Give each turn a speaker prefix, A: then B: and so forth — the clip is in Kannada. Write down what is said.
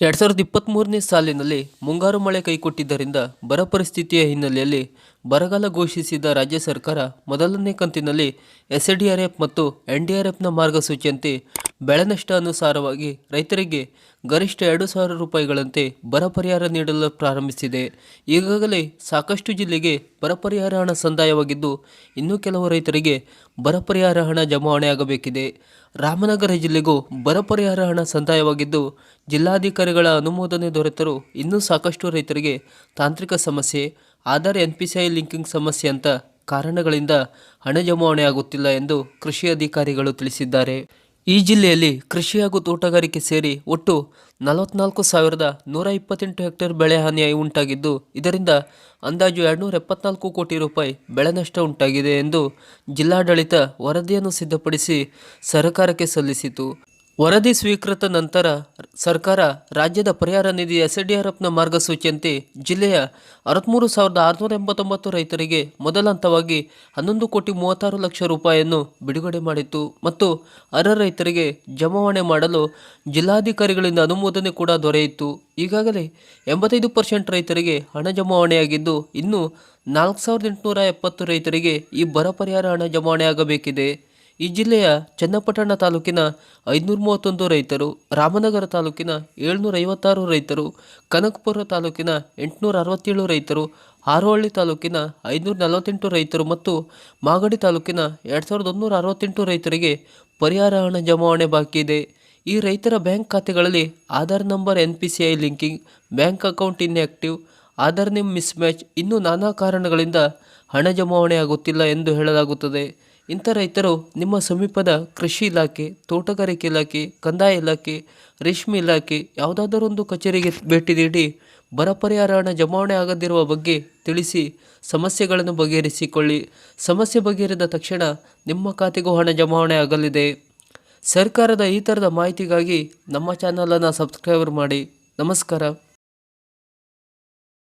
A: 2023ನೇ ಸಾಲಿನಲ್ಲಿ ಮುಂಗಾರು ಮಳೆ ಕೈಕೊಟ್ಟಿದ್ದರಿಂದ ಬರ ಪರಿಸ್ಥಿತಿಯ ಹಿನ್ನೆಲೆಯಲ್ಲಿ ಬರಗಾಲ ಘೋಷಿಸಿದ ರಾಜ್ಯ ಸರ್ಕಾರ ಮೊದಲನೇ ಕಂತಿನಲ್ಲಿ ಎಸ್ಡಿಆರ್ಎಫ್ ಮತ್ತು ಎನ್ಡಿಆರ್ಎಫ್ನ ಮಾರ್ಗಸೂಚಿಯಂತೆ ಬೆಳೆ ನಷ್ಟ ಅನುಸಾರವಾಗಿ ರೈತರಿಗೆ ಗರಿಷ್ಠ 2,000 ರೂಪಾಯಿಗಳಂತೆ ಬರ ಪರಿಹಾರ ನೀಡಲು ಪ್ರಾರಂಭಿಸಿದೆ. ಈಗಾಗಲೇ ಸಾಕಷ್ಟು ಜಿಲ್ಲೆಗೆ ಬರ ಪರಿಹಾರ ಹಣ ಸಂದಾಯವಾಗಿದ್ದು, ಇನ್ನೂ ಕೆಲವು ರೈತರಿಗೆ ಬರ ಪರಿಹಾರ ಹಣ ಜಮಾವಣೆಯಾಗಬೇಕಿದೆ. ರಾಮನಗರ ಜಿಲ್ಲೆಗೂ ಬರ ಪರಿಹಾರ ಹಣ ಸಂದಾಯವಾಗಿದ್ದು, ಜಿಲ್ಲಾಧಿಕಾರಿಗಳ ಅನುಮೋದನೆ ದೊರೆತರೂ ಇನ್ನೂ ಸಾಕಷ್ಟು ರೈತರಿಗೆ ತಾಂತ್ರಿಕ ಸಮಸ್ಯೆ, ಆಧಾರ್ NPCI ಲಿಂಕಿಂಗ್ ಸಮಸ್ಯೆ ಅಂತ ಕಾರಣಗಳಿಂದ ಹಣ ಜಮಾವಣೆಯಾಗುತ್ತಿಲ್ಲ ಎಂದು ಕೃಷಿ ಅಧಿಕಾರಿಗಳು ತಿಳಿಸಿದ್ದಾರೆ. ಈ ಜಿಲ್ಲೆಯಲ್ಲಿ ಕೃಷಿ ಹಾಗೂ ತೋಟಗಾರಿಕೆ ಸೇರಿ ಒಟ್ಟು 44,128 ಹೆಕ್ಟೇರ್ ಬೆಳೆ ಹಾನಿ ಉಂಟಾಗಿದ್ದು, ಇದರಿಂದ ಅಂದಾಜು 274 ಕೋಟಿ ರೂಪಾಯಿ ಬೆಳೆ ನಷ್ಟ ಉಂಟಾಗಿದೆ ಎಂದು ಜಿಲ್ಲಾಡಳಿತ ವರದಿಯನ್ನು ಸಿದ್ಧಪಡಿಸಿ ಸರ್ಕಾರಕ್ಕೆ ಸಲ್ಲಿಸಿತು. ವರದಿ ಸ್ವೀಕೃತ ನಂತರ ಸರ್ಕಾರ ರಾಜ್ಯದ ಪರಿಹಾರ ನಿಧಿ ಎಸ್ಡಿಆರ್ಎಫ್ನ ಮಾರ್ಗಸೂಚಿಯಂತೆ ಜಿಲ್ಲೆಯ 63,689 ರೈತರಿಗೆ ಮೊದಲ ಹಂತವಾಗಿ 11,36,00,000 ರೂಪಾಯಿಯನ್ನು ಬಿಡುಗಡೆ ಮಾಡಿತ್ತು ಮತ್ತು ಅರ್ಹ ರೈತರಿಗೆ ಜಮಾವಣೆ ಮಾಡಲು ಜಿಲ್ಲಾಧಿಕಾರಿಗಳಿಂದ ಅನುಮೋದನೆ ಕೂಡ ದೊರೆಯಿತು. ಈಗಾಗಲೇ 85% ರೈತರಿಗೆ ಹಣ ಜಮಾವಣೆಯಾಗಿದ್ದು, ಇನ್ನು 4,870 ರೈತರಿಗೆ ಈ ಬರ ಪರಿಹಾರ ಹಣ ಜಮಾವಣೆಯಾಗಬೇಕಿದೆ. ಈ ಜಿಲ್ಲೆಯ ಚನ್ನಪಟ್ಟಣ ತಾಲೂಕಿನ 531 ರೈತರು, ರಾಮನಗರ ತಾಲೂಕಿನ 756 ರೈತರು, ಕನಕಪುರ ತಾಲೂಕಿನ 867 ರೈತರು, ಹಾರೋಹಳ್ಳಿ ತಾಲೂಕಿನ 548 ರೈತರು ಮತ್ತು ಮಾಗಡಿ ತಾಲೂಕಿನ 2,168 ರೈತರಿಗೆ ಪರಿಹಾರ ಹಣ ಜಮಾವಣೆ ಬಾಕಿ ಇದೆ. ಈ ರೈತರ ಬ್ಯಾಂಕ್ ಖಾತೆಗಳಲ್ಲಿ Aadhaar number, NPCI linking, bank account inactive, Aadhaar name mismatch, ಇನ್ನೂ ನಾನಾ ಕಾರಣಗಳಿಂದ ಹಣ ಜಮಾವಣೆಯಾಗುತ್ತಿಲ್ಲ ಎಂದು ಹೇಳಲಾಗುತ್ತದೆ. ಇಂಥ ರೈತರು ನಿಮ್ಮ ಸಮೀಪದ ಕೃಷಿ ಇಲಾಖೆ, ತೋಟಗಾರಿಕೆ ಇಲಾಖೆ, ಕಂದಾಯ ಇಲಾಖೆ, ರೇಷ್ಮೆ ಇಲಾಖೆ ಯಾವುದಾದರೊಂದು ಕಚೇರಿಗೆ ಭೇಟಿ ನೀಡಿ ಬರ ಪರಿಹಾರ ಹಣ ಜಮಾವಣೆ ಆಗದಿರುವ ಬಗ್ಗೆ ತಿಳಿಸಿ ಸಮಸ್ಯೆಗಳನ್ನು ಬಗೆಹರಿಸಿಕೊಳ್ಳಿ. ಸಮಸ್ಯೆ ಬಗೆಹರಿದ ತಕ್ಷಣ ನಿಮ್ಮ ಖಾತೆಗೂ ಹಣ ಜಮಾವಣೆ ಆಗಲಿದೆ. ಸರ್ಕಾರದ ಈ ಥರದ ಮಾಹಿತಿಗಾಗಿ ನಮ್ಮ ಚಾನಲನ್ನು ಸಬ್ಸ್ಕ್ರೈಬ್ ಮಾಡಿ. ನಮಸ್ಕಾರ.